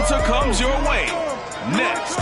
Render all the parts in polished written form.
answer comes your way next.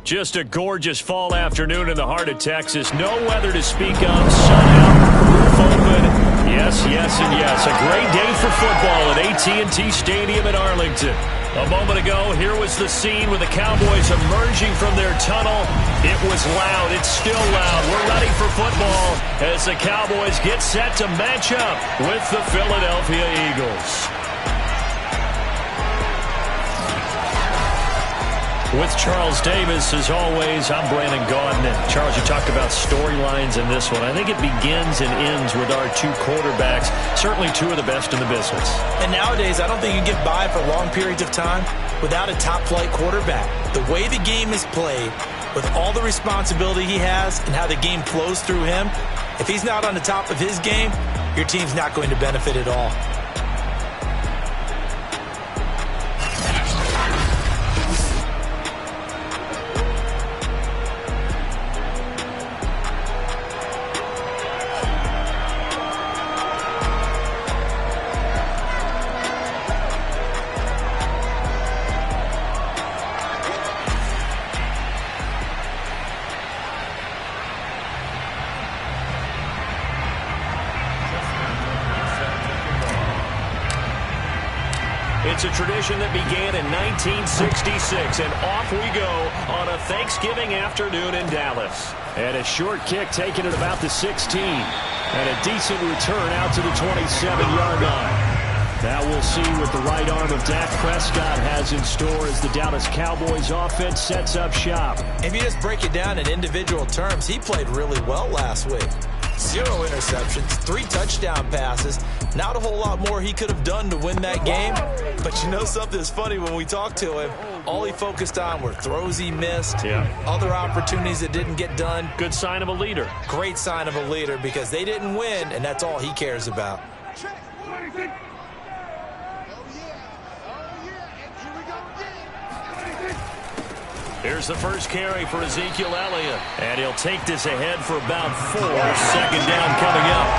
Just a gorgeous fall afternoon in the heart of Texas. No weather to speak of. Sun out, roof open. Yes, yes, and yes. A great day for football at AT&T Stadium in Arlington. A moment ago, here was the scene with the Cowboys emerging from their tunnel. It was loud. It's still loud. We're ready for football as the Cowboys get set to match up with the Philadelphia Eagles. With Charles Davis, as always, I'm Brandon Gaudin. And Charles, you talked about storylines in this one. I think it begins and ends with our two quarterbacks, certainly two of the best in the business. And nowadays, I don't think you can get by for long periods of time without a top-flight quarterback. The way the game is played, with all the responsibility he has and how the game flows through him, if he's not on the top of his game, your team's not going to benefit at all. It's a tradition that began in 1966, and off we go on a Thanksgiving afternoon in Dallas. And a short kick taken at about the 16, and a decent return out to the 27-yard line. Now we'll see what the right arm of Dak Prescott has in store as the Dallas Cowboys offense sets up shop. If you just break it down in individual terms, he played really well last week. 0 interceptions, 3 touchdown passes. Not a whole lot more he could have done to win that game. But you know something's funny when we talked to him. All he focused on were throws he missed, other opportunities that didn't get done. Good sign of a leader. Great sign of a leader because they didn't win, and that's all he cares about. Here's the first carry for Ezekiel Elliott. And he'll take this ahead for about 4. Second down coming up.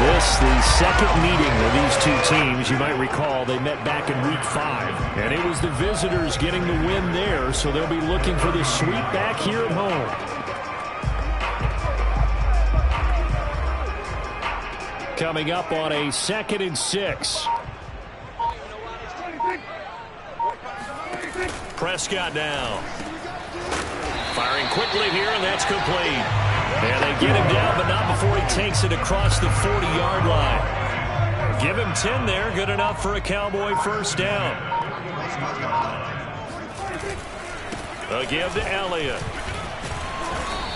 This, the second meeting of these two teams. You might recall they met back in Week 5. And it was the visitors getting the win there, so they'll be looking for the sweep back here at home. Coming up on a 2nd and 6. Prescott now. Firing quickly here, and that's complete. And they get him down, but not before he takes it across the 40-yard line. Give him 10 there. Good enough for a Cowboy first down. A give to Elliott.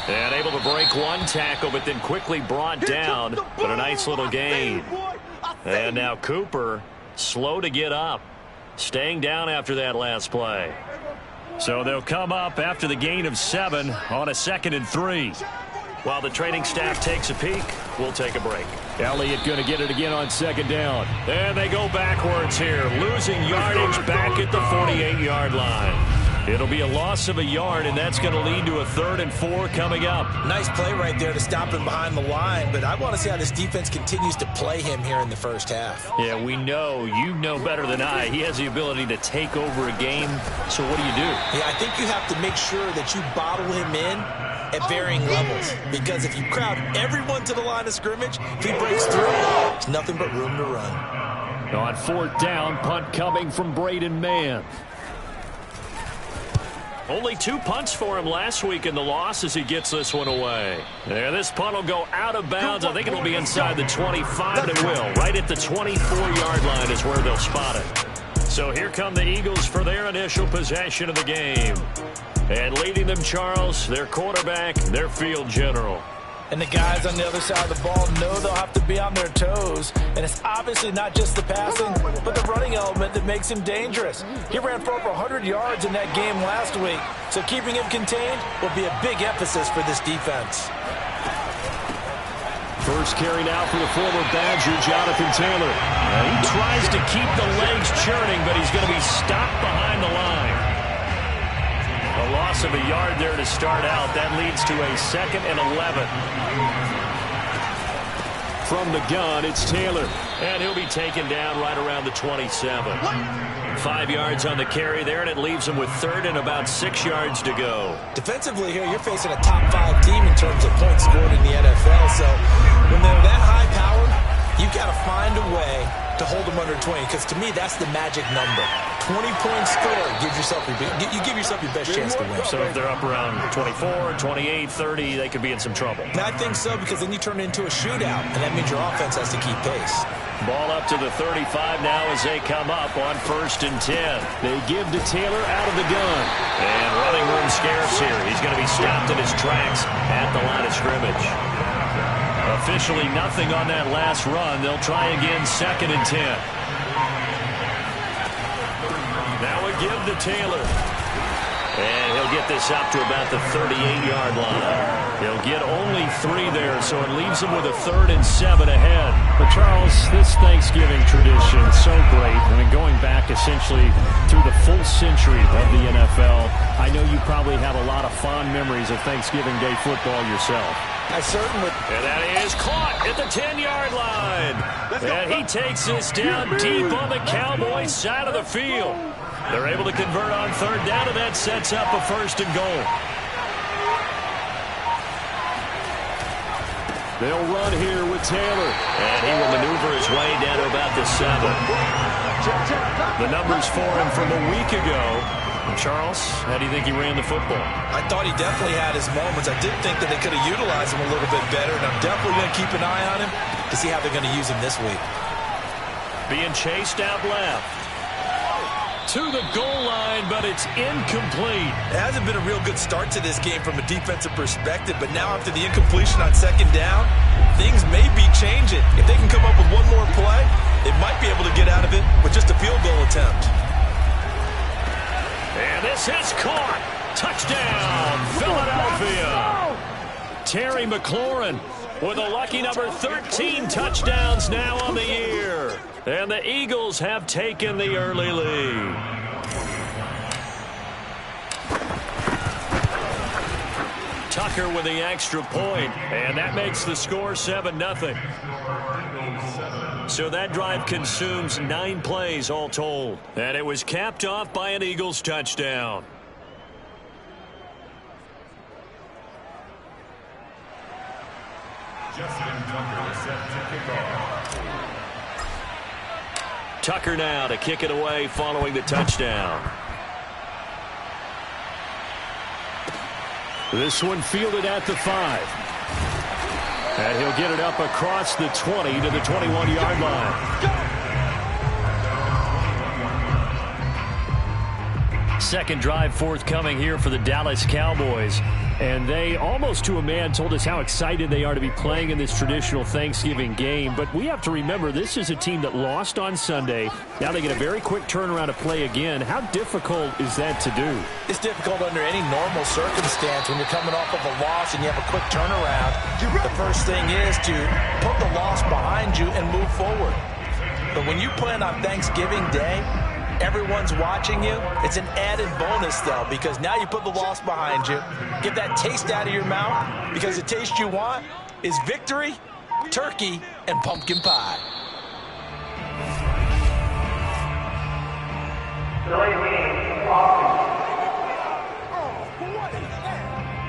And able to break one tackle, but then quickly brought down. But a nice little gain. And now Cooper, slow to get up. Staying down after that last play. So they'll come up after the gain of 7 on a 2nd and 3. While the training staff takes a peek, we'll take a break. Elliott going to get it again on 2nd down. And they go backwards here, losing yardage back at the 48-yard line. It'll be a loss of a yard, and that's going to lead to a 3rd and 4 coming up. Nice play right there to stop him behind the line, but I want to see how this defense continues to play him here in the first half. Yeah, we know, you know better than I, he has the ability to take over a game. So what do you do? Yeah, I think you have to make sure that you bottle him in at varying levels, because if you crowd everyone to the line of scrimmage, if he breaks through, there's nothing but room to run. On 4th down, punt coming from Braden Mann. Only 2 punts for him last week in the loss as he gets this one away. There, this punt will go out of bounds. I think it'll be inside the 25, and it will. Right at the 24-yard line is where they'll spot it. So here come the Eagles for their initial possession of the game. And leading them, Charles, their quarterback, their field general. And the guys on the other side of the ball know they'll have to be on their toes. And it's obviously not just the passing, but the running element that makes him dangerous. He ran for over 100 yards in that game last week, so keeping him contained will be a big emphasis for this defense. First carry now for the former Badger, Jonathan Taylor. He tries to keep the legs churning, but he's going to be stopped behind the line. A loss loss of a yard there to start out. That leads to a 2nd and 11. From the gun, it's Taylor. And he'll be taken down right around the 27. 5 yards on the carry there, and it leaves him with 3rd and about 6 yards to go. Defensively here, you're facing a top 5 team in terms of points scored in the NFL. So when they're that high-powered, you've got to find a way to hold them under 20, because to me, that's the magic number. 20 points scored gives yourself you give yourself your best chance to win. So if they're up around 24, 28, 30, they could be in some trouble. And I think so, because then you turn it into a shootout, and that means your offense has to keep pace. Ball up to the 35 now as they come up on 1st and 10. They give to Taylor out of the gun. And running room scarce here. He's going to be stopped in his tracks at the line of scrimmage. Officially nothing on that last run. They'll try again 2nd and 10. Now a give to Taylor. And he'll get this up to about the 38-yard line. He'll get only 3 there, so it leaves him with a 3rd and 7 ahead. But Charles, this Thanksgiving tradition, so great. I mean, going back essentially through the full century of the NFL, I know you probably have a lot of fond memories of Thanksgiving Day football yourself. I certainly. And that is caught at the 10-yard line. And he takes this down deep on the Cowboys' side of the field. They're able to convert on 3rd down, and that sets up a 1st and goal. They'll run here with Taylor. And he will maneuver his way down to about the 7. The numbers for him from a week ago. And Charles, how do you think he ran the football? I thought he definitely had his moments. I did think that they could have utilized him a little bit better, and I'm definitely going to keep an eye on him to see how they're going to use him this week. Being chased out left. To the goal line, but it's incomplete. It hasn't been a real good start to this game from a defensive perspective, but now after the incompletion on 2nd down, things may be changing. If they can come up with one more play, they might be able to get out of it with just a field goal attempt. And this is caught. Touchdown, Philadelphia. Terry McLaurin with a lucky number 13 touchdowns now on the year. And the Eagles have taken the early lead. Tucker with the extra point, and that makes the score 7-0. So that drive consumes 9 plays all told. And it was capped off by an Eagles touchdown. Tucker now to kick it away following the touchdown. This one fielded at the 5. And he'll get it up across the 20 to the 21-yard line. Second drive forthcoming here for the Dallas Cowboys. And they, almost to a man, told us how excited they are to be playing in this traditional Thanksgiving game. But we have to remember, this is a team that lost on Sunday. Now they get a very quick turnaround to play again. How difficult is that to do? It's difficult under any normal circumstance when you're coming off of a loss and you have a quick turnaround. The first thing is to put the loss behind you and move forward. But when you play on Thanksgiving Day, everyone's watching you. It's an added bonus, though, because now you put the loss behind you. Get that taste out of your mouth, because the taste you want is victory, turkey, and pumpkin pie.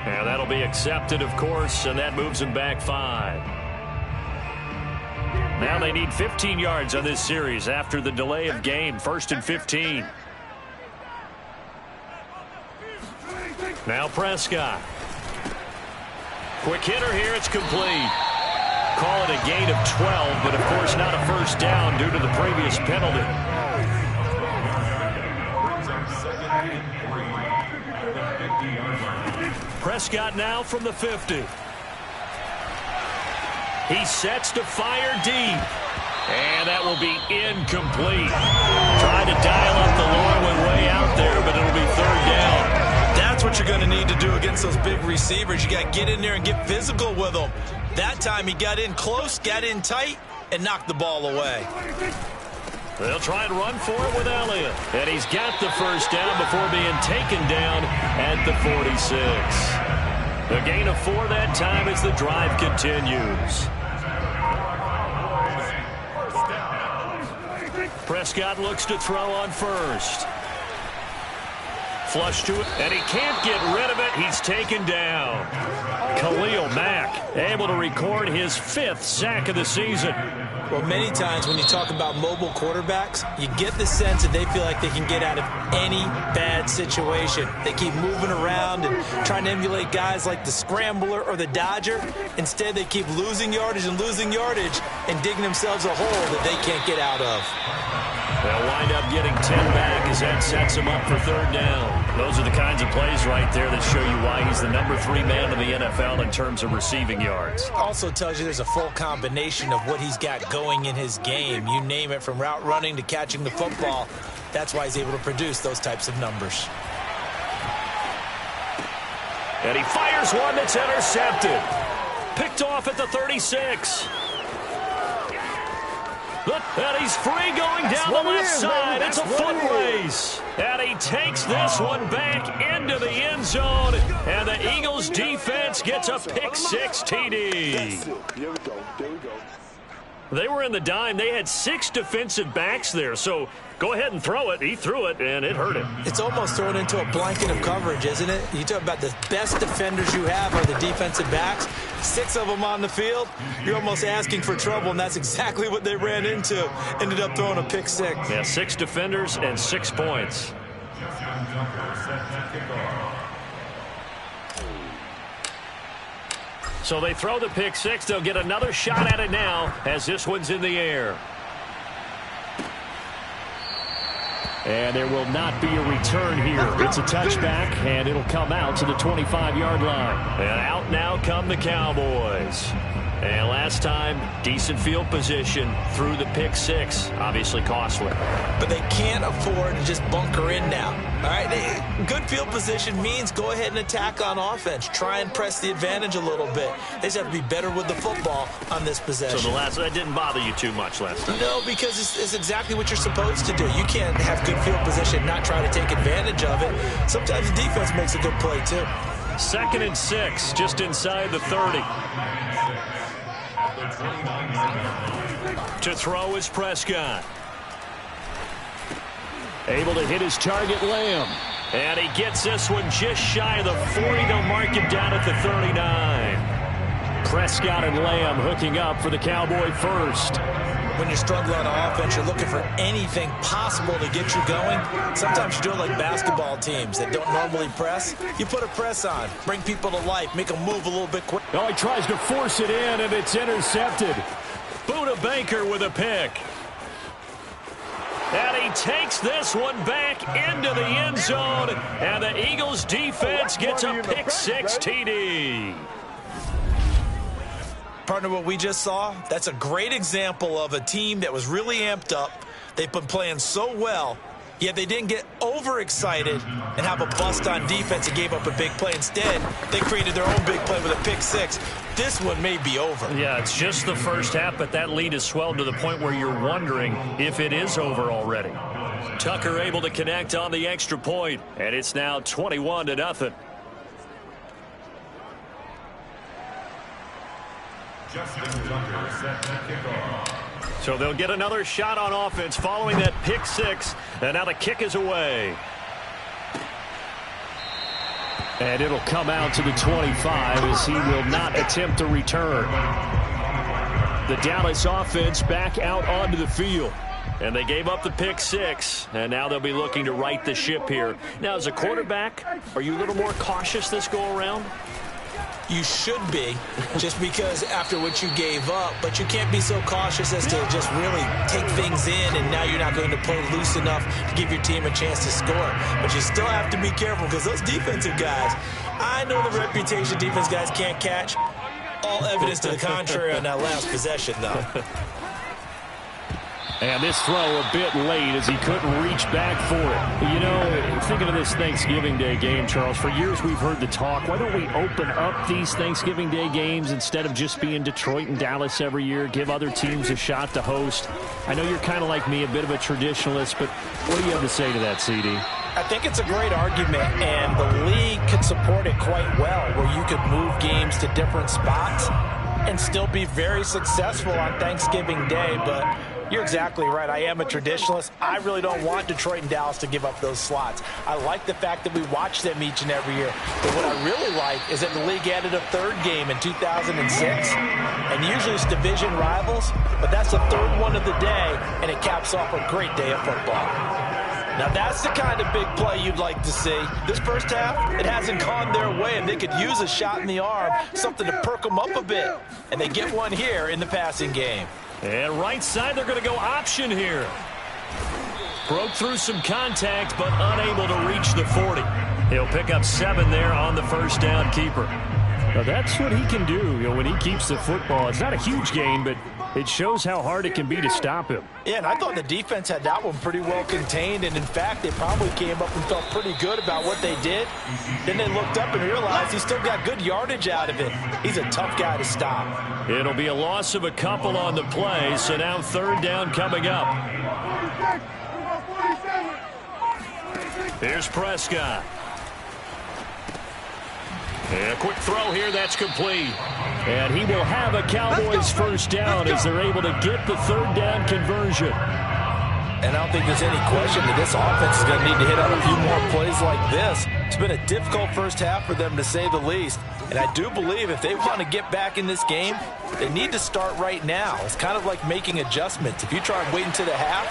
And that'll be accepted, of course, and that moves them back 5. Now they need 15 yards on this series after the delay of game. 1st and 15. Now Prescott. Quick hitter here. It's complete. Call it a gain of 12, but of course not a first down due to the previous penalty. Prescott now from the 50. He sets to fire deep. And that will be incomplete. Trying to dial up the long one way out there, but it'll be 3rd down. That's what you're going to need to do against those big receivers. You got to get in there and get physical with them. That time he got in close, got in tight, and knocked the ball away. They'll try and run for it with Elliott. And he's got the first down before being taken down at the 46. A gain of 4 that time as the drive continues. Prescott looks to throw on first. Flush to it, and he can't get rid of it. He's taken down. Khalil Mack able to record his 5th sack of the season. Well, many times when you talk about mobile quarterbacks, you get the sense that they feel like they can get out of any bad situation. They keep moving around and trying to emulate guys like the Scrambler or the Dodger. Instead, they keep losing yardage and digging themselves a hole that they can't get out of. They'll wind up getting 10 back as that sets him up for 3rd down. Those are the kinds of plays right there that show you why he's the number 3 man in the NFL in terms of receiving yards. Also tells you there's a full combination of what he's got going in his game. You name it, from route running to catching the football. That's why he's able to produce those types of numbers. And he fires one that's intercepted. Picked off at the 36. And he's free going down the left side. It's a foot race. And he takes this one back into the end zone. And the Eagles defense gets a pick-6 TD. Here we go. There we go. They were in the dime. They had 6 defensive backs there. So go ahead and throw it. He threw it, and it hurt him. It's almost thrown into a blanket of coverage, isn't it? You talk about the best defenders you have are the defensive backs. 6 of them on the field. You're almost asking for trouble, and that's exactly what they ran into. Ended up throwing a pick-6. Yeah, 6 defenders and 6 points. So they throw the pick-6. They'll get another shot at it now as this one's in the air. And there will not be a return here. It's a touchback, and it'll come out to the 25-yard line. And out now come the Cowboys. And last time, decent field position through the pick-6. Obviously costly. But they can't afford to just bunker in now. All right, good field position means go ahead and attack on offense. Try and press the advantage a little bit. They just have to be better with the football on this possession. So that didn't bother you too much last time? No, because it's exactly what you're supposed to do. You can't have good field position and not try to take advantage of it. Sometimes the defense makes a good play, too. 2nd and 6, just inside the 30. To throw is Prescott. Able to hit his target, Lamb. And he gets this one just shy of the 40. They'll mark him down at the 39. Prescott and Lamb hooking up for the Cowboy first. When you're struggling on offense, you're looking for anything possible to get you going. Sometimes you do it like basketball teams that don't normally press. You put a press on, bring people to life, make them move a little bit quick. Oh, he tries to force it in, and it's intercepted. Buda Baker with a pick. And he takes this one back into the end zone. And the Eagles defense gets a pick-6 TD. Partner, what we just saw, that's a great example of a team that was really amped up. They've been playing so well, yet they didn't get overexcited and have a bust on defense and gave up a big play. Instead, they created their own big play with a pick-6. This one may be over. Yeah, it's just the first half, but that lead has swelled to the point where you're wondering if it is over already. Tucker able to connect on the extra point, and it's now 21-0. So they'll get another shot on offense following that pick-6, and now the kick is away. And it'll come out to the 25 as he will not attempt to return. The Dallas offense back out onto the field. And they gave up the pick-6, and now they'll be looking to right the ship here. Now, as a quarterback, are you a little more cautious this go-around? You should be, just because after what you gave up, but you can't be so cautious as to just really take things in, and now you're not going to play loose enough to give your team a chance to score. But you still have to be careful, because those defensive guys, I know the reputation defense guys can't catch. All evidence to the contrary on that last possession, though. And this throw a bit late as he couldn't reach back for it. You know, thinking of this Thanksgiving Day game, Charles, for years we've heard the talk, why don't we open up these Thanksgiving Day games instead of just being Detroit and Dallas every year, give other teams a shot to host? I know you're kind of like me, a bit of a traditionalist, but what do you have to say to that, CD? I think it's a great argument, and the league could support it quite well, where you could move games to different spots and still be very successful on Thanksgiving Day. But you're exactly right. I am a traditionalist. I really don't want Detroit and Dallas to give up those slots. I like the fact that we watch them each and every year. But what I really like is that the league added a third game in 2006. And usually it's division rivals, but that's the third one of the day, and it caps off a great day of football. Now that's the kind of big play you'd like to see. This first half, it hasn't gone their way, and they could use a shot in the arm, something to perk them up a bit. And they get one here in the passing game. And right side, they're going to go option here. Broke through some contact, but unable to reach the 40. He'll pick up 7 there on the first down keeper. Now that's what he can do, you know, when he keeps the football. It's not a huge gain, but it shows how hard it can be to stop him. Yeah, and I thought the defense had that one pretty well contained, and in fact, they probably came up and felt pretty good about what they did. Then they looked up and realized he still got good yardage out of it. He's a tough guy to stop. It'll be a loss of a couple on the play, so now third down coming up. Here's Prescott. And a quick throw here, that's complete. And he will have a Cowboys first down as they're able to get the third down conversion. And I don't think there's any question that this offense is going to need to hit on a few more plays like this. It's been a difficult first half for them, to say the least. And I do believe if they want to get back in this game, they need to start right now. It's kind of like making adjustments. If you try and wait until the half,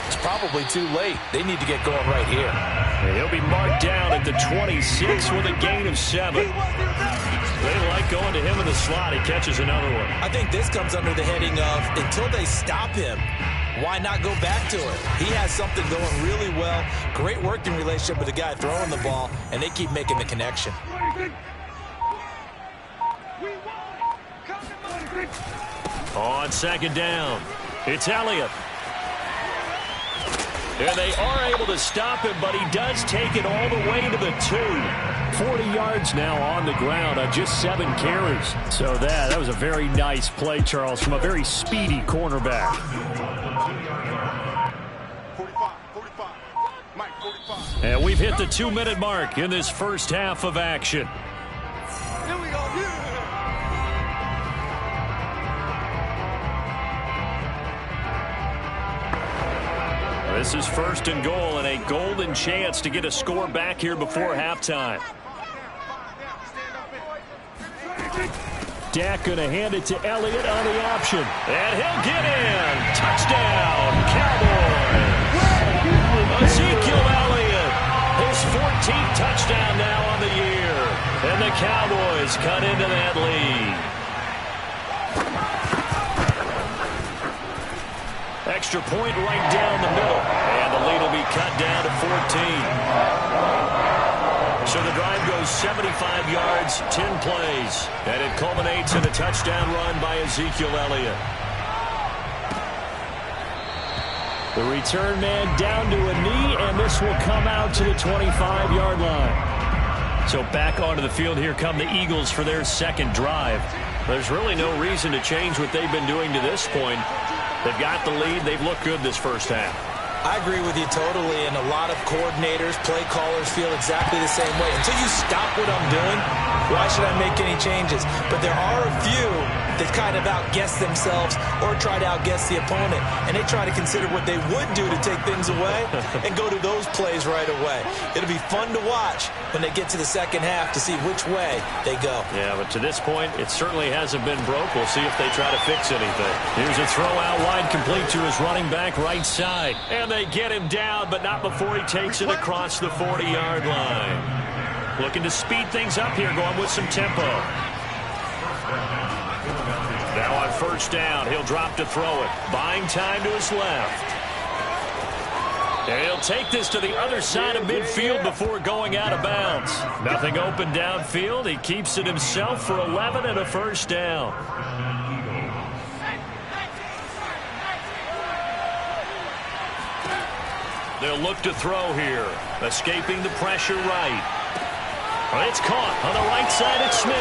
it's probably too late. They need to get going right here. And he'll be marked down at the 26 with a gain of 7. They like going to him in the slot. He catches another one. I think this comes under the heading of, until they stop him, why not go back to it? He has something going really well. Great working relationship with the guy throwing the ball, and they keep making the connection. On second down, it's Elliott. And they are able to stop him, but he does take it all the way to the 2. 40 yards now on the ground on just 7 carries. So that was a very nice play, Charles, from a very speedy cornerback. 45. Mike, 45. And we've hit the 2-minute mark in this first half of action. Here we go. This is first and goal and a golden chance to get a score back here before halftime. Dak going to hand it to Elliott on the option. And he'll get in. Touchdown, Cowboys. Ezekiel Elliott, his 14th touchdown now on the year. And the Cowboys cut into that lead. Extra point right down the middle. And the lead will be cut down to 14. So the drive goes 75 yards, 10 plays. And it culminates in a touchdown run by Ezekiel Elliott. The return man down to a knee, and this will come out to the 25-yard line. So back onto the field, here come the Eagles for their second drive. There's really no reason to change what they've been doing to this point. They've got the lead. They've looked good this first half. I agree with you totally, and a lot of coordinators, play callers feel exactly the same way. Until you stop what I'm doing, why should I make any changes? But there are a few that kind of outguess themselves or try to outguess the opponent, and they try to consider what they would do to take things away and go to those plays right away. It'll be fun to watch when they get to the second half to see which way they go. Yeah, but to this point, it certainly hasn't been broke. We'll see if they try to fix anything. Here's a throw out wide, complete to his running back right side. And they get him down, but not before he takes it across the 40-yard line. Looking to speed things up here, going with some tempo. Now on first down, he'll drop to throw it. Buying time to his left. And he'll take this to the other side of midfield before going out of bounds. Nothing open downfield. He keeps it himself for 11 and a first down. They'll look to throw here. Escaping the pressure right. It's caught on the right side at Smith.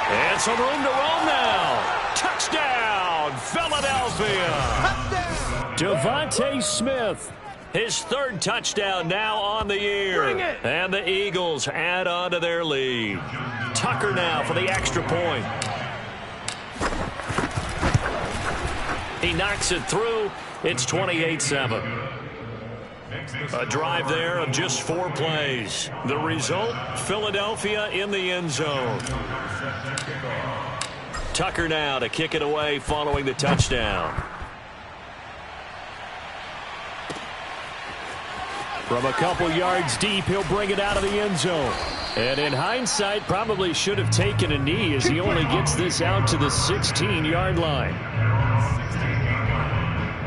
And some room to roam now. Touchdown, Philadelphia. Devontae Smith. His third touchdown now on the year. And the Eagles add on to their lead. Tucker now for the extra point. He knocks it through. It's 28-7. A drive there of just 4 plays. The result, Philadelphia in the end zone. Tucker now to kick it away following the touchdown. From a couple yards deep, he'll bring it out of the end zone. And in hindsight, probably should have taken a knee as he only gets this out to the 16-yard line.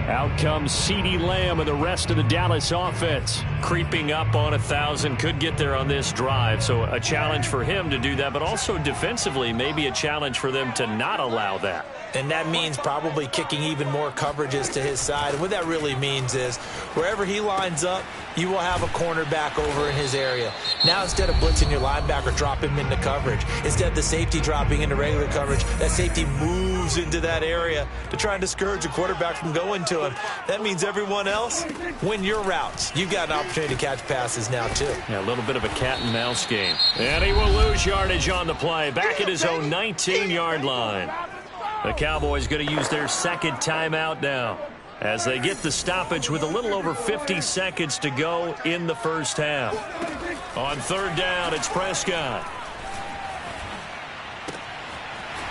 Out comes CeeDee Lamb and the rest of the Dallas offense. Creeping up on 1,000, could get there on this drive. So a challenge for him to do that, but also defensively, maybe a challenge for them to not allow that. And that means probably kicking even more coverages to his side. And what that really means is wherever he lines up, you will have a cornerback over in his area. Now instead of blitzing your linebacker, drop him into coverage. Instead of the safety dropping into regular coverage, that safety moves into that area to try and discourage a quarterback from going to him. That means everyone else, win your routes. You've got an opportunity to catch passes now too. Yeah, a little bit of a cat and mouse game. And he will lose yardage on the play. Back at his own 19-yard line. The Cowboys going to use their second timeout now as they get the stoppage with a little over 50 seconds to go in the first half. On third down, it's Prescott.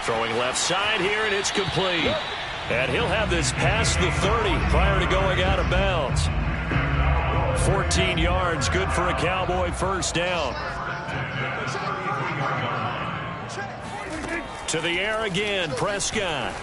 Throwing left side here, and it's complete. And he'll have this past the 30 prior to going out of bounds. 14 yards, good for a Cowboy first down. To the air again, Prescott.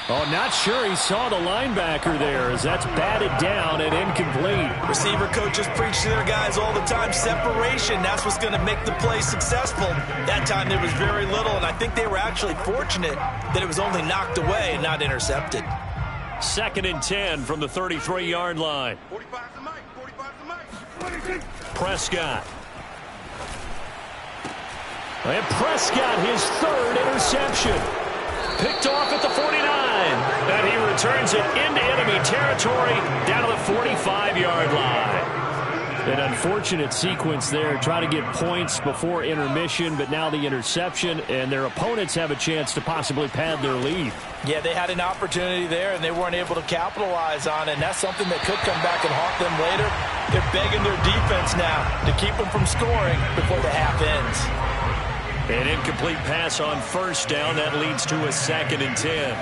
Oh, not sure he saw the linebacker there as that's batted down and incomplete. Receiver coaches preach to their guys all the time. Separation, that's what's going to make the play successful. That time there was very little, and I think they were actually fortunate that it was only knocked away and not intercepted. 2nd and 10 from the 33-yard line. 45 to Mike. Prescott. And Prescott, his third interception. Picked off at the 49. And he returns it into enemy territory down to the 45-yard line. An unfortunate sequence there, trying to get points before intermission, but now the interception, and their opponents have a chance to possibly pad their lead. Yeah, they had an opportunity there, and they weren't able to capitalize on it, and that's something that could come back and haunt them later. They're begging their defense now to keep them from scoring before the half ends. An incomplete pass on first down. That leads to a 2nd and 10.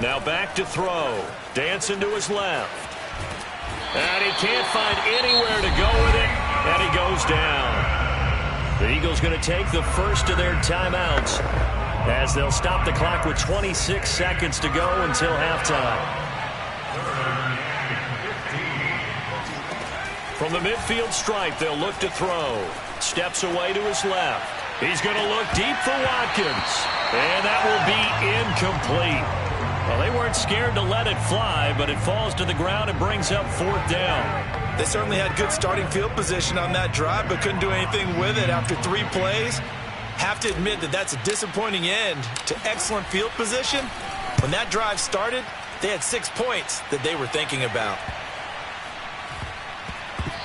Now back to throw. Dancing to his left. And he can't find anywhere to go with it. And he goes down. The Eagles going to take the first of their timeouts as they'll stop the clock with 26 seconds to go until halftime. From the midfield stripe, they'll look to throw. Steps away to his left. He's going to look deep for Watkins. And that will be incomplete. Well, they weren't scared to let it fly, but it falls to the ground and brings up 4th down. They certainly had good starting field position on that drive, but couldn't do anything with it after 3 plays. Have to admit that that's a disappointing end to excellent field position. When that drive started, they had 6 points that they were thinking about.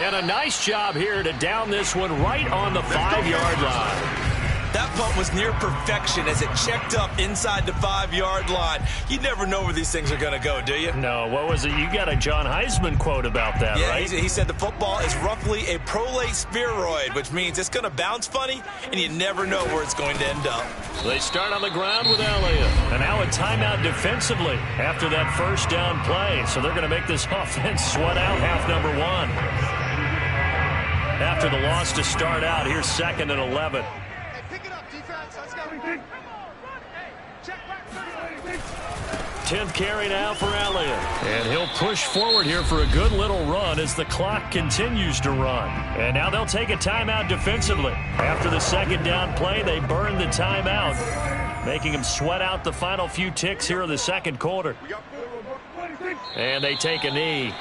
And a nice job here to down this one right on the 5-yard line. That punt was near perfection as it checked up inside the 5-yard line. You never know where these things are going to go, do you? No, what was it? You got a John Heisman quote about that, yeah, right? He said the football is roughly a prolate spheroid, which means it's going to bounce funny, and you never know where it's going to end up. They start on the ground with Elliott. And now a timeout defensively after that first down play. So they're going to make this offense sweat out half number 1. After the loss to start out, here's 2nd and 11. Hey, pick it up, defense. Let's go. 10th carry now for Elliott. And he'll push forward here for a good little run as the clock continues to run. And now they'll take a timeout defensively. After the 2nd down play, they burn the timeout, making them sweat out the final few ticks here in the 2nd quarter. And they take a knee.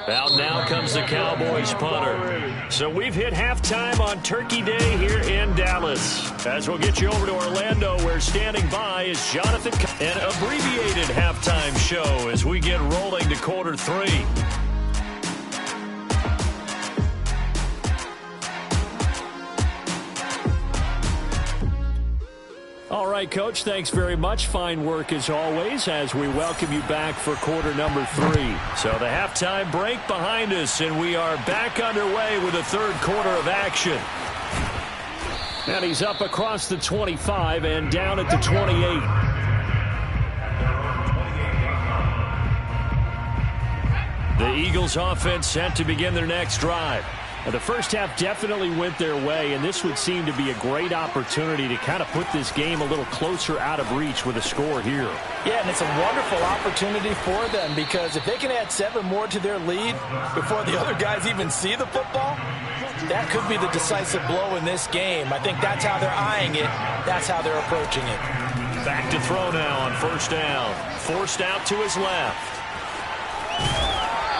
Out now comes the Cowboys punter. So we've hit halftime on Turkey Day here in Dallas. As we'll get you over to Orlando, where standing by is Jonathan. An abbreviated halftime show as we get rolling to quarter 3. All right, Coach, thanks very much. Fine work as always as we welcome you back for quarter number 3. So the halftime break behind us, and we are back underway with the third quarter of action. And he's up across the 25 and down at the 28. The Eagles offense set to begin their next drive. The first half definitely went their way, and this would seem to be a great opportunity to kind of put this game a little closer out of reach with a score here. Yeah, and it's a wonderful opportunity for them because if they can add 7 more to their lead before the other guys even see the football, that could be the decisive blow in this game. I think that's how they're eyeing it. That's how they're approaching it. Back to throw now on first down. Forced out to his left.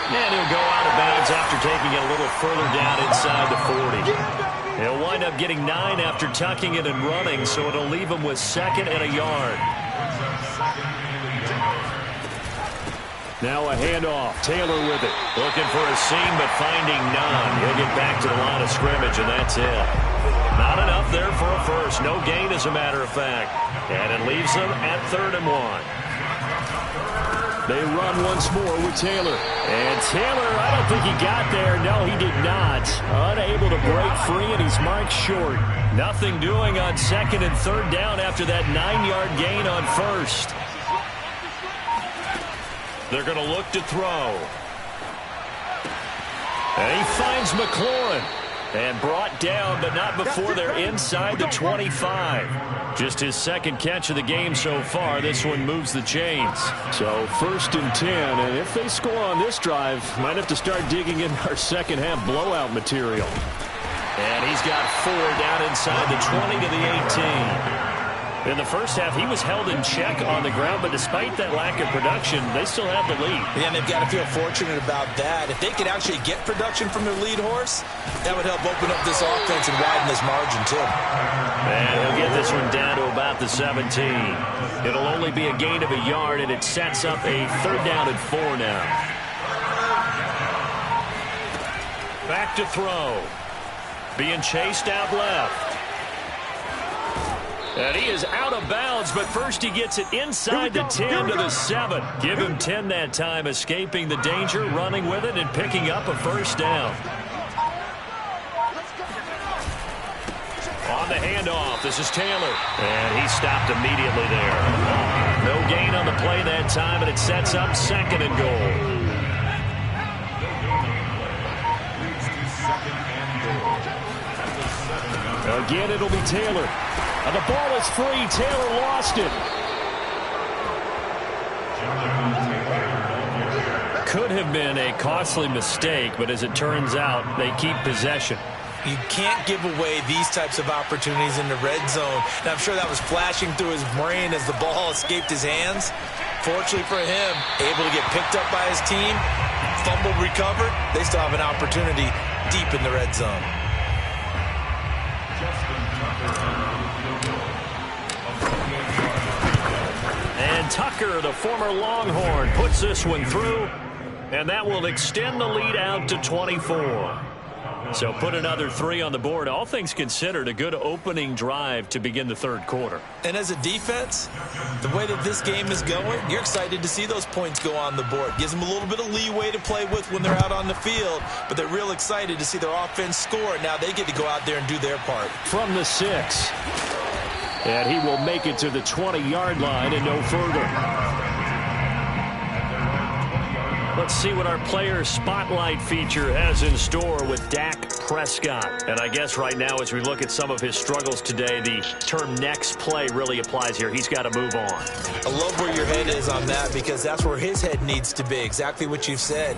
And he'll go out of bounds after taking it a little further down inside the 40. He'll wind up getting 9 after tucking it and running, so it'll leave him with 2nd and a yard. Now a handoff. Taylor with it. Looking for a seam, but finding none. He'll get back to the line of scrimmage, and that's it. Not enough there for a first. No gain, as a matter of fact. And it leaves them at 3rd and 1. They run once more with Taylor. And Taylor, I don't think he got there. No, he did not. Unable to break free, and he's marked short. Nothing doing on 2nd and 3rd down after that 9-yard gain on 1st. They're going to look to throw. And he finds McLaurin. And brought down, but not before they're inside the 25. Just his 2nd catch of the game so far. This one moves the chains. So 1st and 10, and if they score on this drive, might have to start digging in our second half blowout material. And he's got 4 down inside the 20 to the 18. In the first half, he was held in check on the ground, but despite that lack of production, they still have the lead. Yeah, and they've got to feel fortunate about that. If they could actually get production from their lead horse, that would help open up this offense and widen this margin, too. And he'll get this one down to about the 17. It'll only be a gain of a yard, and it sets up a 3rd down and 4 now. Back to throw. Being chased out left. And he is out of bounds, but first he gets it inside the 10 to the 7. Give him 10 that time, escaping the danger, running with it, and picking up a 1st down. On the handoff, this is Taylor. And he stopped immediately there. No gain on the play that time, and it sets up 2nd and goal. Again, it'll be Taylor. And the ball is free. Taylor lost it. Could have been a costly mistake, but as it turns out, they keep possession. You can't give away these types of opportunities in the red zone. And I'm sure that was flashing through his brain as the ball escaped his hands. Fortunately for him, able to get picked up by his team, fumble recovered. They still have an opportunity deep in the red zone. And Tucker, the former Longhorn, puts this one through, and that will extend the lead out to 24. So put another 3 on the board. All things considered, a good opening drive to begin the 3rd quarter. And as a defense, the way that this game is going, you're excited to see those points go on the board. Gives them a little bit of leeway to play with when they're out on the field, but they're real excited to see their offense score. Now they get to go out there and do their part. From the 6. And he will make it to the 20-yard line and no further. Let's see what our player spotlight feature has in store with Dak Prescott. And I guess right now as we look at some of his struggles today, the term next play really applies here. He's got to move on. I love where your head is on that because that's where his head needs to be. Exactly what you've said.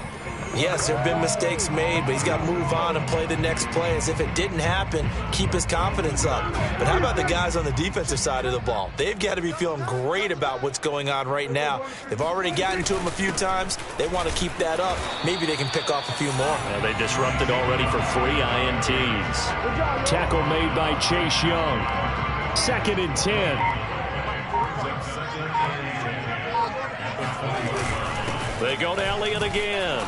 Yes, there have been mistakes made, but he's got to move on and play the next play as if it didn't happen, keep his confidence up. But how about the guys on the defensive side of the ball? They've got to be feeling great about what's going on right now. They've already gotten to him a few times. They want to keep that up. Maybe they can pick off a few more. Well, they disrupted already for 3 INTs. Tackle made by Chase Young. 2nd and 10. They go to Elliott again.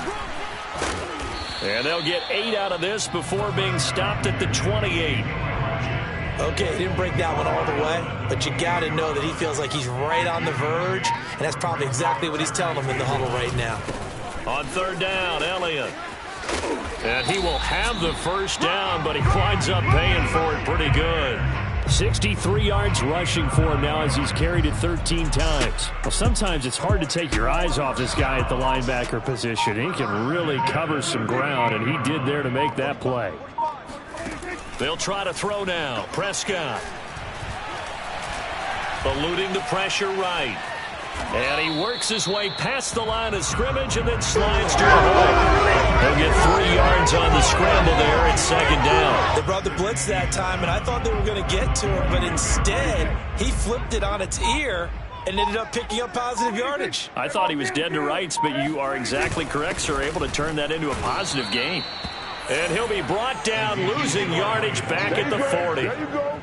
And they'll get 8 out of this before being stopped at the 28. Okay, he didn't break that one all the way, but you got to know that he feels like he's right on the verge, and that's probably exactly what he's telling them in the huddle right now. On 3rd down, Elliott. And he will have the first down, but he winds up paying for it pretty good. 63 yards rushing for him now as he's carried it 13 times. Well, sometimes it's hard to take your eyes off this guy at the linebacker position. He can really cover some ground, and he did there to make that play. They'll try to throw now. Prescott. Eluding the pressure right. And he works his way past the line of scrimmage and then slides to a hole. He'll get 3 yards on the scramble there at 2nd down. They brought the blitz that time, and I thought they were going to get to him, but instead, he flipped it on its ear and ended up picking up positive yardage. I thought he was dead to rights, but you are exactly correct, sir. Able to turn that into a positive gain. And he'll be brought down, losing yardage back at the 40.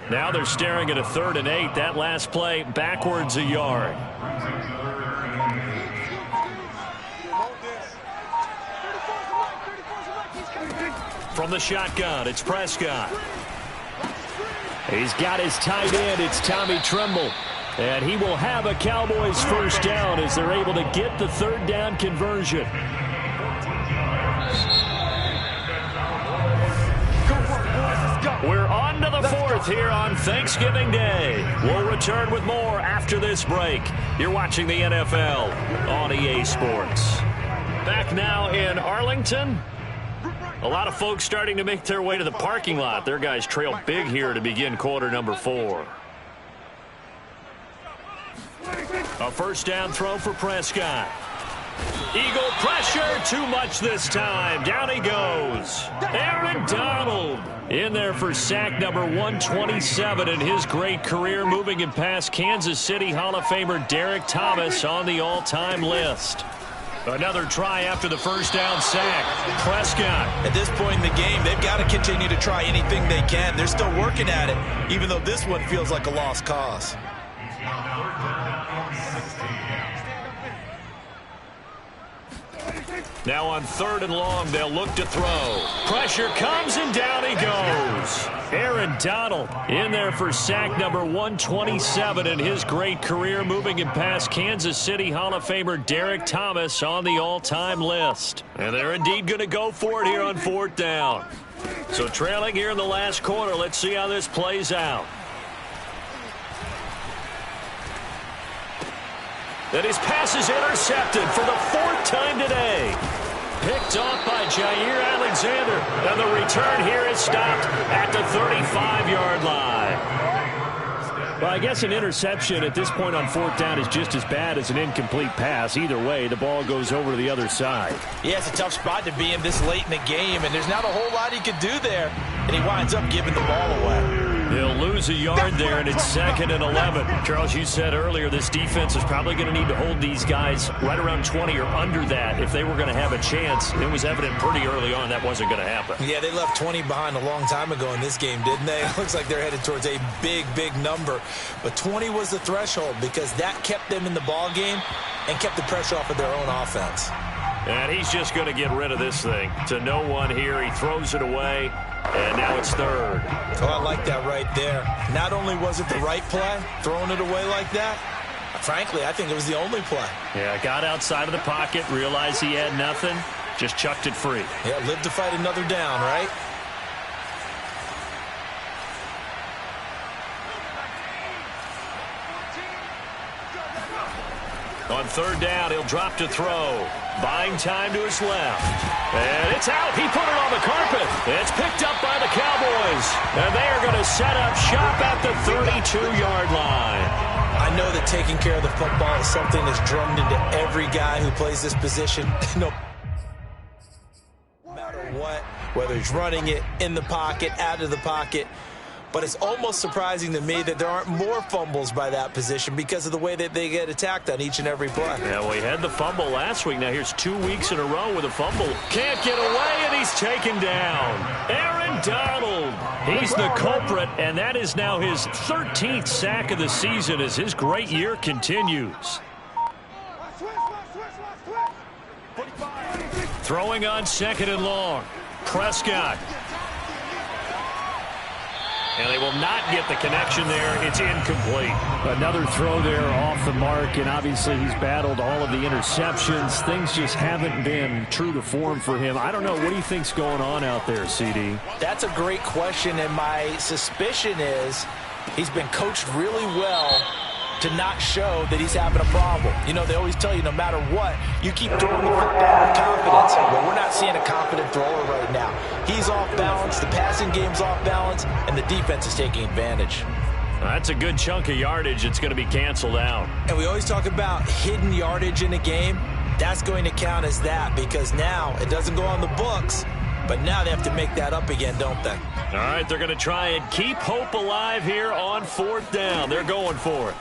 Now they're staring at a 3rd and 8. That last play backwards a yard. From the shotgun, it's Prescott. He's got his tight end. It's Tommy Tremble. And he will have a Cowboys first down as they're able to get the 3rd down conversion. We're on to the 4th here on Thanksgiving Day. We'll return with more after this break. You're watching the NFL on EA Sports. Back now in Arlington. A lot of folks starting to make their way to the parking lot. Their guys trail big here to begin quarter number 4. A first down throw for Prescott. Eagle pressure, too much this time. Down he goes. Aaron Donald in there for sack number 127 in his great career, moving it past Kansas City Hall of Famer Derek Thomas on the all-time list. Another try after the first down sack. Prescott. At this point in the game, they've got to continue to try anything they can. They're still working at it, even though this one feels like a lost cause. Now on 3rd and long, they'll look to throw. Pressure comes, and down he goes. Aaron Donald in there for sack number 127 in his great career, moving it past Kansas City Hall of Famer Derek Thomas on the all-time list. And they're indeed going to go for it here on 4th down. So trailing here in the last quarter, let's see how this plays out. And his pass is intercepted for the 4th time today. Picked off by Jair Alexander. And the return here is stopped at the 35-yard line. Well, I guess an interception at this point on 4th down is just as bad as an incomplete pass. Either way, the ball goes over to the other side. Yeah, it's a tough spot to be in this late in the game, and there's not a whole lot he could do there, and he winds up giving the ball away. He'll lose a yard there, and it's 2nd and 11. Charles, you said earlier this defense is probably going to need to hold these guys right around 20 or under that if they were going to have a chance. It was evident pretty early on that wasn't going to happen. Yeah, they left 20 behind a long time ago in this game, didn't they? It looks like they're headed towards a big, big number. But 20 was the threshold because that kept them in the ball game and kept the pressure off of their own offense. And he's just going to get rid of this thing. To no one here. He throws it away. And now it's 3rd. Oh, I like that right there. Not only was it the right play, throwing it away like that, frankly, I think it was the only play. Yeah, got outside of the pocket, realized he had nothing, just chucked it free. Yeah, live to fight another down, right? On 3rd down, he'll drop to throw. Buying time to his left. And it's out. He put it on the carpet. It's picked up by the Cowboys. And they are going to set up shop at the 32-yard line. I know that taking care of the football is something that's drummed into every guy who plays this position. No. what, whether he's running it in the pocket, out of the pocket. But it's almost surprising to me that there aren't more fumbles by that position because of the way that they get attacked on each and every play. Yeah, we had the fumble last week. Now here's 2 weeks in a row with a fumble. Can't get away, and he's taken down. Aaron Donald. He's the culprit, and that is now his 13th sack of the season as his great year continues. Throwing on 2nd and long. Prescott. And they will not get the connection there. It's incomplete. Another throw there off the mark, and obviously he's battled all of the interceptions. Things just haven't been true to form for him. I don't know. What do you think's going on out there, CD? That's a great question, and my suspicion is he's been coached really well to not show that he's having a problem. You know, they always tell you no matter what, you keep throwing the football with confidence. Well, we're not seeing a confident thrower right now. He's off balance, the passing game's off balance, and the defense is taking advantage. That's a good chunk of yardage. It's going to be canceled out. And we always talk about hidden yardage in a game. That's going to count as that because now it doesn't go on the books, but now they have to make that up again, don't they? All right, they're going to try and keep hope alive here on 4th down. They're going for it.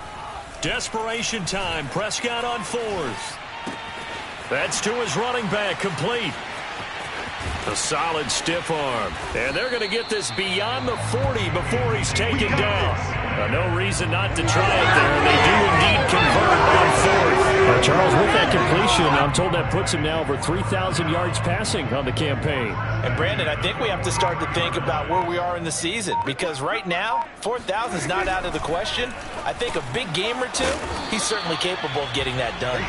Desperation time. Prescott on 4th. That's to his running back. Complete. A solid stiff arm. And they're going to get this beyond the 40 before he's taken down. No reason not to try it there. They do indeed convert on 4th. Charles, with that completion, I'm told that puts him now over 3,000 yards passing on the campaign. And, Brandon, I think we have to start to think about where we are in the season because right now, 4,000 is not out of the question. I think a big game or two, he's certainly capable of getting that done.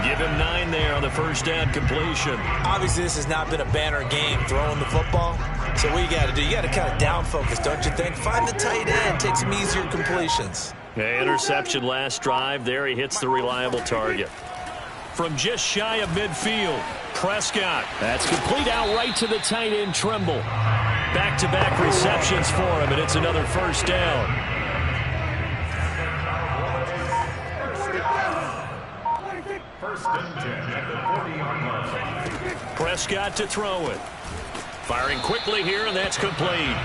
Give him 9 there on the first down completion. Obviously, this has not been a banner game throwing the football. So what you got to do, you got to kind of down focus, don't you think? Find the tight end, take some easier completions. Interception last drive. There he hits the reliable target. From just shy of midfield, Prescott. That's complete out right to the tight end, Trimble. Back-to-back receptions for him, and it's another first down. Prescott to throw it. Firing quickly here, and that's complete.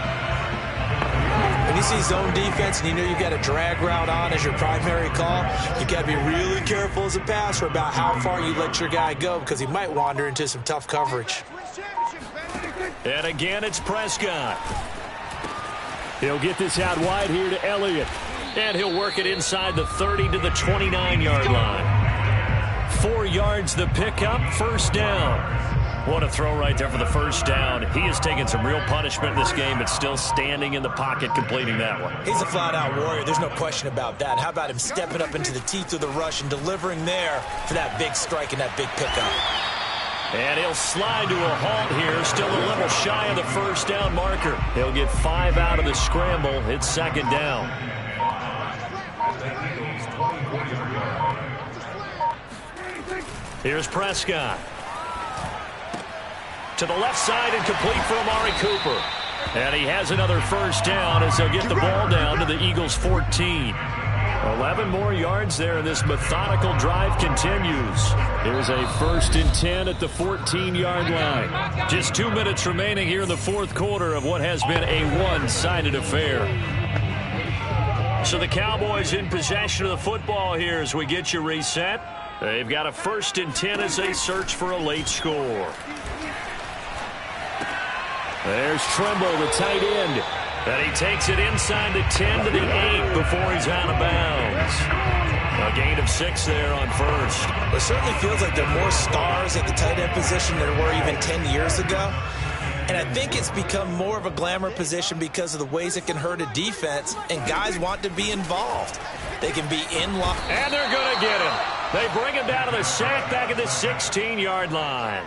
When you see zone defense and you know you've got a drag route on as your primary call, you got to be really careful as a passer about how far you let your guy go because he might wander into some tough coverage. And again, it's Prescott. He'll get this out wide here to Elliott. And he'll work it inside the 30 to the 29-yard line. 4 yards the pickup, first down. What a throw right there for the first down. He has taken some real punishment in this game, but still standing in the pocket completing that one. He's a flat-out warrior. There's no question about that. How about him stepping up into the teeth of the rush and delivering there for that big strike and that big pickup? And he'll slide to a halt here, still a little shy of the first down marker. He'll get 5 out of the scramble. It's second down. Here's Prescott. To the left side and complete for Amari Cooper. And he has another first down as they'll get the ball down to the Eagles' 14. 11 more yards there, and this methodical drive continues. Here's a 1st and 10 at the 14-yard line. Just 2 minutes remaining here in the fourth quarter of what has been a one-sided affair. So the Cowboys in possession of the football here as we get you reset. They've got a 1st and 10 as they search for a late score. There's Trimble, the tight end. And he takes it inside the 10 to the 8 before he's out of bounds. A gain of 6 there on first. It certainly feels like there are more stars at the tight end position than there were even 10 years ago. And I think it's become more of a glamour position because of the ways it can hurt a defense, and guys want to be involved. They can be in line. And they're going to get him. They bring him down to the sack back at the 16-yard line.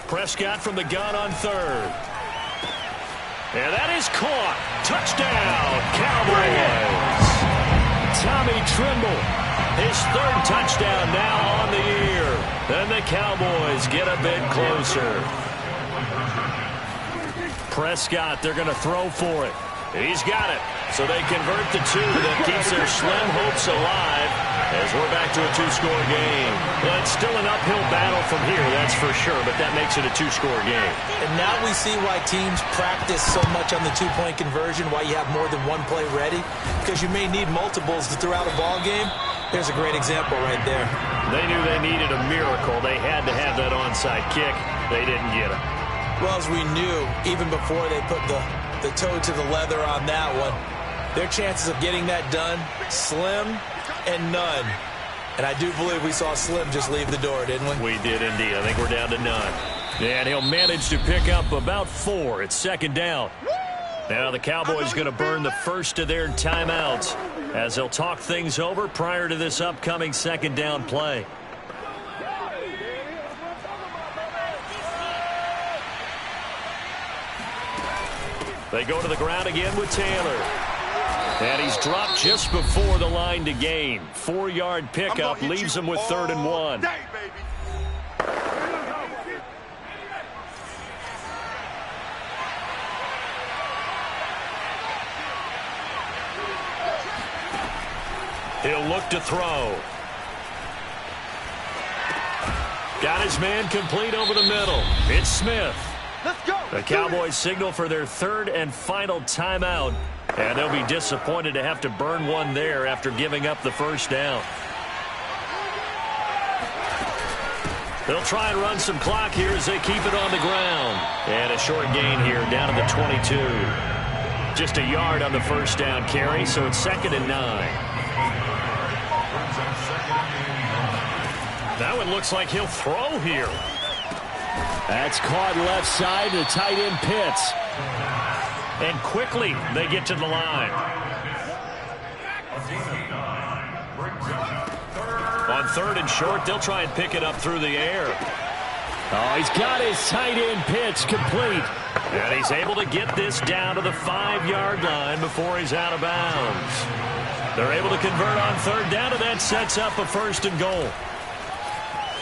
Prescott from the gun on 3rd. And that is caught. Touchdown, Cowboys. Tommy Trimble. His 3rd touchdown now on the year. And the Cowboys get a bit closer. Prescott, they're going to throw for it. He's got it. So they convert the 2 that keeps their slim hopes alive. as we're back to a two-score game. Well, it's still an uphill battle from here, that's for sure, but that makes it a two-score game. And now we see why teams practice so much on the two-point conversion, why you have more than one play ready, because you may need multiples to throw out a ball game. There's a great example right there. They knew they needed a miracle. They had to have that onside kick. They didn't get it. Well, as we knew, even before they put the toe to the leather on that one, their chances of getting that done, slim and none. And I do believe we saw Slim just leave the door, didn't we? We did indeed. I think we're down to none. And he'll manage to pick up about 4. It's second down. Now the Cowboys going to burn the first of their timeouts as they'll talk things over prior to this upcoming second down play. They go to the ground again with Taylor. And he's dropped just before the line to gain. 4-yard pickup leaves him with 3rd and 1. Day, baby. He'll look to throw. Got his man complete over the middle. It's Smith. Let's go. The Cowboys signal for their 3rd and final timeout. And they'll be disappointed to have to burn one there after giving up the first down. They'll try and run some clock here as they keep it on the ground. And a short gain here down to the 22. Just a yard on the first down carry, so it's 2nd and 9. That one looks like he'll throw here. That's caught left side to tight end Pitts. And quickly they get to the line. On 3rd and short, they'll try and pick it up through the air. Oh, he's got his tight end Pitts complete. And he's able to get this down to the 5-yard line before he's out of bounds. They're able to convert on 3rd down, and that sets up a 1st and goal.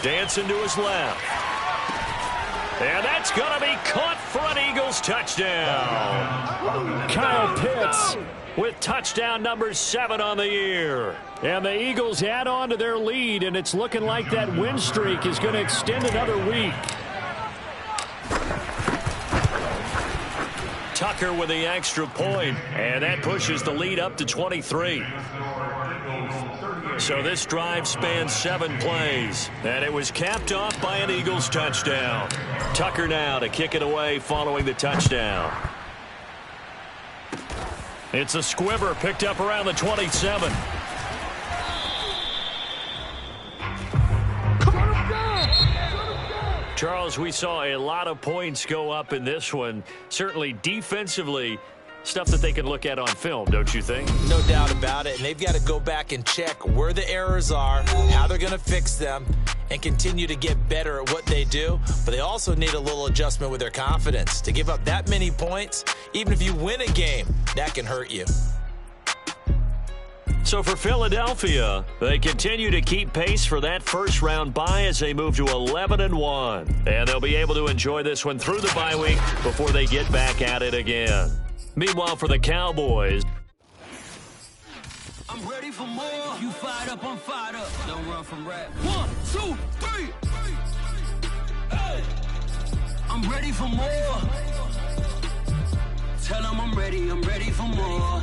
Dancing to his left. And that's going to be caught for an Eagles touchdown. Kyle Pitts with touchdown number 7 on the year. And the Eagles add on to their lead, and it's looking like that win streak is going to extend another week. Tucker with the extra point, and that pushes the lead up to 23. So this drive spans 7 plays, and it was capped off by an Eagles touchdown. Tucker now to kick it away following the touchdown. It's a squibber picked up around the 27. Charles, we saw a lot of points go up in this one. Certainly defensively, stuff that they can look at on film, don't you think? No doubt about it. And they've got to go back and check where the errors are, how they're going to fix them, and continue to get better at what they do. But they also need a little adjustment with their confidence. To give up that many points, even if you win a game, that can hurt you. So for Philadelphia, they continue to keep pace for that first-round bye as they move to 11-1. And they'll be able to enjoy this one through the bye week before they get back at it again. Meanwhile, for the Cowboys, I'm ready for more. You fired up, I'm fired up. Don't run from rap. 1, 2, 3. Hey. I'm ready for more. Tell them I'm ready for more.